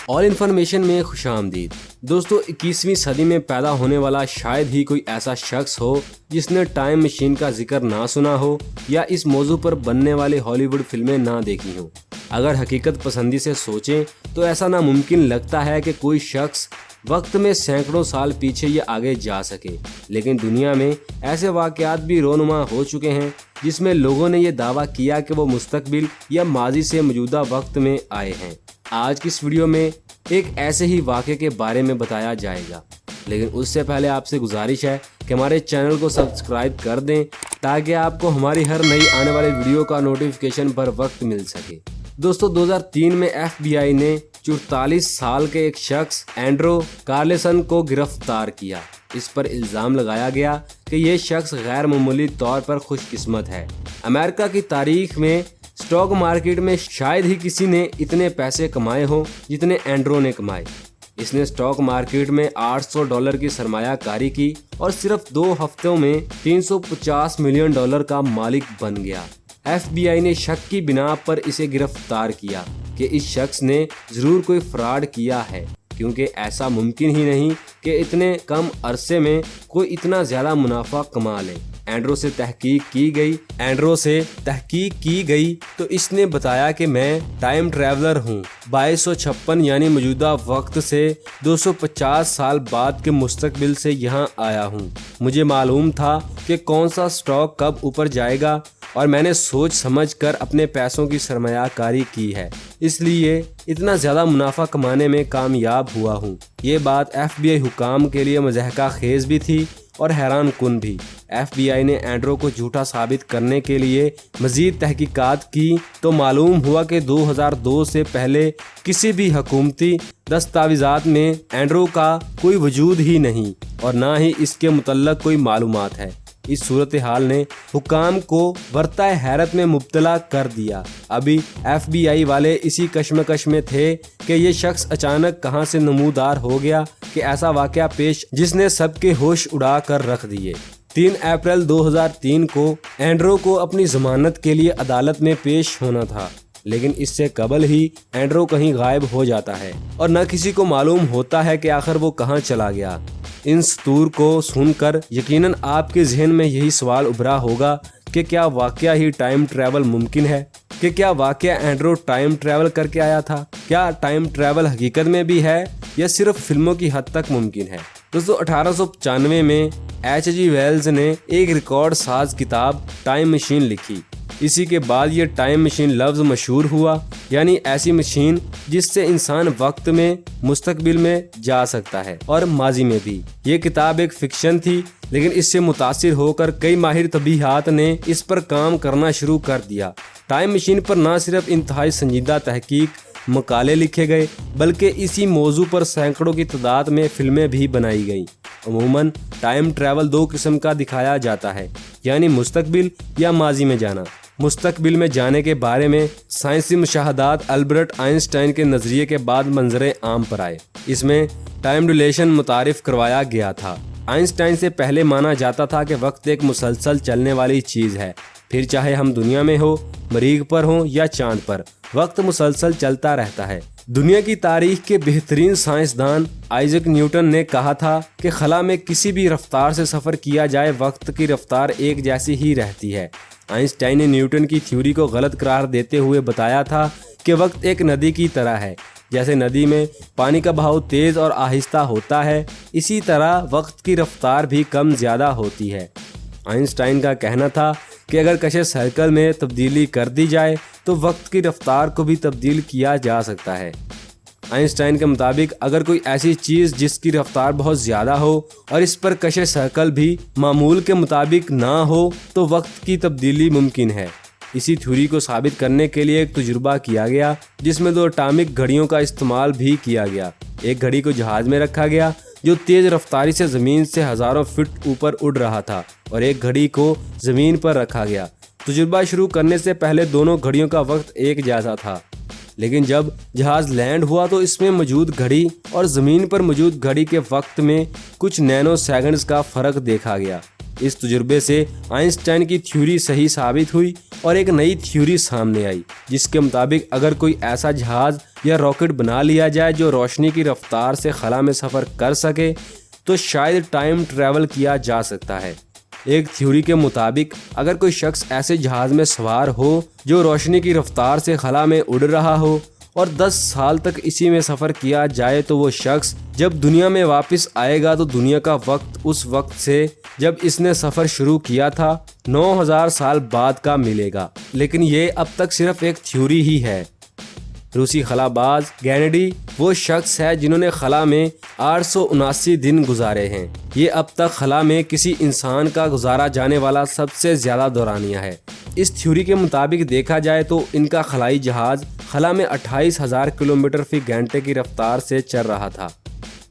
All information में खुशामदीद। दोस्तों, 21वीं सदी में पैदा होने वाला शायद ही कोई ऐसा शख्स हो जिसने टाइम मशीन का जिक्र ना सुना हो या इस मौजू पर बनने वाली हॉलीवुड फिल्में ना देखी हो। अगर हकीकत पसंदी से सोचें तो ऐसा नामुमकिन लगता है कि कोई शख्स वक्त में सैकड़ों साल पीछे या आगे जा सके, लेकिन दुनिया में ऐसे वाक़यात भी रोनुमा हो चुके हैं जिसमें लोगों ने ये दावा किया कि वो मुस्तकबिल या माजी से मौजूदा वक्त में आए हैं। आज की इस वीडियो में एक ऐसे ही वाक़े के बारे में बताया जाएगा, लेकिन उससे पहले आपसे गुजारिश है कि हमारे चैनल को सब्सक्राइब कर दें ताकि आपको हमारी हर नई आने वाली वीडियो का नोटिफिकेशन बर वक्त मिल सके। दोस्तों, 2003 में FBI ने 44 साल के एक शख्स एंड्रो कार्लेसन को गिरफ्तार किया। इस पर इल्ज़ाम लगाया गया कि ये शख्स गैर मामूली तौर पर खुशकिस्मत है। अमेरिका की तारीख में स्टॉक मार्केट में शायद ही किसी ने इतने पैसे कमाए हों जितने एंड्रो ने कमाए। इसने स्टॉक मार्केट में $800 की सरमायाकारी की और सिर्फ 2 हफ्तों में $350 मिलियन का मालिक बन गया। FBI ने शक की बिना पर इसे गिरफ्तार किया कि इस शख्स ने जरूर कोई फ्रॉड किया है, क्योंकि ऐसा मुमकिन ही नहीं कि इतने कम अरसे में कोई इतना ज्यादा मुनाफा कमा ले। एंड्रो से तहकीक की गई तो इसने बताया कि मैं टाइम ट्रैवलर हूँ। 2256 यानी मौजूदा वक्त से 250 साल बाद के मुस्तकबिल से यहाँ आया हूँ। मुझे मालूम था कि कौन सा स्टॉक कब ऊपर जाएगा और मैंने सोच समझ कर अपने पैसों की सरमायाकारी की है, इसलिए इतना ज़्यादा मुनाफा कमाने में कामयाब हुआ हूँ। ये बात FBI हुकाम के लिए मज़हका खेज भी थी और हैरान कुन भी। FBI ने एंड्रो को झूठा साबित करने के लिए मज़ीद तहकीकात की तो मालूम हुआ कि 2002 से पहले किसी भी हुकूमती दस्तावेज़ात में एंड्रो का कोई वजूद ही नहीं और ना ही इसके मुतल्लक कोई मालूमात है। इस सूरत हाल ने हुकाम को बरताए हैरत में मुब्तला कर दिया। अभी FBI वाले इसी कश्मकश में थे कि ये शख्स अचानक कहां से नमूदार हो गया कि ऐसा वाकया पेश जिसने सबके होश उड़ा कर रख दिए। 3 अप्रैल 2003 को एंड्रो को अपनी जमानत के लिए अदालत में पेश होना था, लेकिन इससे कबल ही एंड्रो कहीं गायब हो जाता है और न किसी को मालूम होता है कि आखिर वो कहां चला गया। इन सतूर को सुनकर यकीनन आपके जहन में यही सवाल उभरा होगा कि क्या वाकया ही टाइम ट्रैवल मुमकिन है, कि क्या वाकया एंड्रो टाइम ट्रैवल करके आया था? क्या टाइम ट्रैवल हकीकत में भी है या सिर्फ फिल्मों की हद तक मुमकिन है? दोस्तों, 1895 में H.G. वेल्स ने एक रिकॉर्ड साज किताब टाइम मशीन लिखी। इसी के बाद ये टाइम मशीन लफ्ज़ मशहूर हुआ, यानी ऐसी मशीन जिससे इंसान वक्त में मुस्तकबिल में जा सकता है और माजी में भी। ये किताब एक फिक्शन थी, लेकिन इससे मुतासिर होकर कई माहिर तबीहात ने इस पर काम करना शुरू कर दिया। टाइम मशीन पर न सिर्फ इंतहाई संजीदा तहकीक मकाले लिखे गए, बल्कि इसी मौजू पर सैकड़ों की तादाद में फिल्में भी बनाई गईं। अमूमन टाइम ट्रैवल 2 किस्म का दिखाया जाता है, यानी मुस्तकबिल या माजी में जाना। मुस्तकबिल में जाने के बारे में साइंसी मुशाहदात अल्बर्ट आइंस्टाइन के नज़रिए के बाद मंजरे आम पर आए। इसमें टाइम डिलेशन मुतारिफ करवाया गया था। आइंस्टाइन से पहले माना जाता था कि वक्त एक मुसलसल चलने वाली चीज़ है, फिर चाहे हम दुनिया में हो, मरीख पर हो या चांद पर, वक्त मुसलसल चलता रहता है। दुनिया की तारीख के बेहतरीन साइंसदान आइजक न्यूटन ने कहा था कि खला में किसी भी रफ्तार से सफ़र किया जाए, वक्त की रफ्तार एक जैसी ही रहती है। आइंस्टाइन ने न्यूटन की थ्योरी को गलत करार देते हुए बताया था कि वक्त एक नदी की तरह है। जैसे नदी में पानी का बहाव तेज़ और आहिस्ता होता है, इसी तरह वक्त की रफ्तार भी कम ज़्यादा होती है। आइंस्टाइन का कहना था कि अगर कशे सर्कल में तब्दीली कर दी जाए तो वक्त की रफ्तार को भी तब्दील किया जा सकता है। आइंस्टाइन के मुताबिक अगर कोई ऐसी चीज़ जिसकी रफ्तार बहुत ज़्यादा हो और इस पर कशे सर्कल भी मामूल के मुताबिक ना हो तो वक्त की तब्दीली मुमकिन है। इसी थ्योरी को साबित करने के लिए एक तजुर्बा किया गया जिसमें 2 एटॉमिक घड़ियों का इस्तेमाल भी किया गया। एक घड़ी को जहाज़ में रखा गया जो तेज़ रफ्तारी से ज़मीन से हज़ारों फीट ऊपर उड़ रहा था, और एक घड़ी को ज़मीन पर रखा गया। तजुर्बा शुरू करने से पहले दोनों घड़ियों का वक्त एक जैसा था, लेकिन जब जहाज़ लैंड हुआ तो इसमें मौजूद घड़ी और ज़मीन पर मौजूद घड़ी के वक्त में कुछ नैनो सेकंड्स का फ़र्क देखा गया। इस तजुर्बे से आइंस्टाइन की थ्योरी सही साबित हुई और एक नई थ्योरी सामने आई, जिसके मुताबिक अगर कोई ऐसा जहाज या रॉकेट बना लिया जाए जो रोशनी की रफ्तार से खला में सफ़र कर सके तो शायद टाइम ट्रैवल किया जा सकता है। एक थ्योरी के मुताबिक अगर कोई शख्स ऐसे जहाज में सवार हो जो रोशनी की रफ्तार से खला में उड़ रहा हो और 10 साल तक इसी में सफ़र किया जाए तो वो शख्स जब दुनिया में वापस आएगा तो दुनिया का वक्त उस वक्त से जब इसने सफ़र शुरू किया था 9000 साल बाद का मिलेगा। लेकिन ये अब तक सिर्फ एक थ्योरी ही है। रूसी खलाबाज गैनेडी वो शख्स है जिन्होंने खला में 879 दिन गुजारे हैं। ये अब तक खला में किसी इंसान का गुजारा जाने वाला सबसे ज़्यादा दौरानिया है। इस थ्योरी के मुताबिक देखा जाए तो इनका खलाई जहाज़ खला में 28,000 किलोमीटर फी घंटे की रफ्तार से चल रहा था।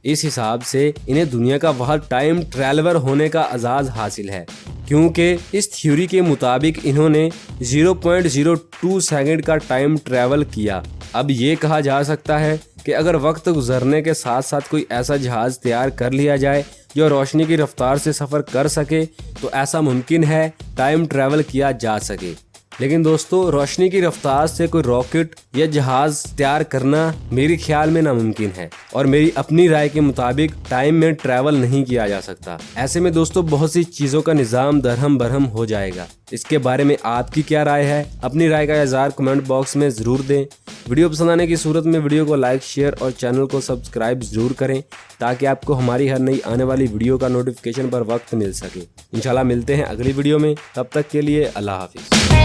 इस हिसाब से इन्हें दुनिया का वह टाइम ट्रैवलर होने का एजाज़ हासिल है, क्योंकि इस थ्योरी के मुताबिक इन्होंने 0.02 सेकंड का टाइम ट्रैवल किया। अब ये कहा जा सकता है कि अगर वक्त गुजरने के साथ साथ कोई ऐसा जहाज़ तैयार कर लिया जाए जो रोशनी की रफ्तार से सफ़र कर सके तो ऐसा मुमकिन है टाइम ट्रैवल किया जा सके। लेकिन दोस्तों, रोशनी की रफ्तार से कोई रॉकेट या जहाज़ तैयार करना मेरे ख्याल में नामुमकिन है और मेरी अपनी राय के मुताबिक टाइम में ट्रैवल नहीं किया जा सकता। ऐसे में दोस्तों बहुत सी चीज़ों का निज़ाम दरहम बरहम हो जाएगा। इसके बारे में आपकी क्या राय है? अपनी राय का इज़हार कमेंट बॉक्स में ज़रूर दें। वीडियो पसंद आने की सूरत में वीडियो को लाइक, शेयर और चैनल को सब्सक्राइब ज़रूर करें ताकि आपको हमारी हर नई आने वाली वीडियो का नोटिफिकेशन पर वक्त मिल सके। इंशाल्लाह मिलते हैं अगली वीडियो में, तब तक के लिए अल्लाह हाफिज़।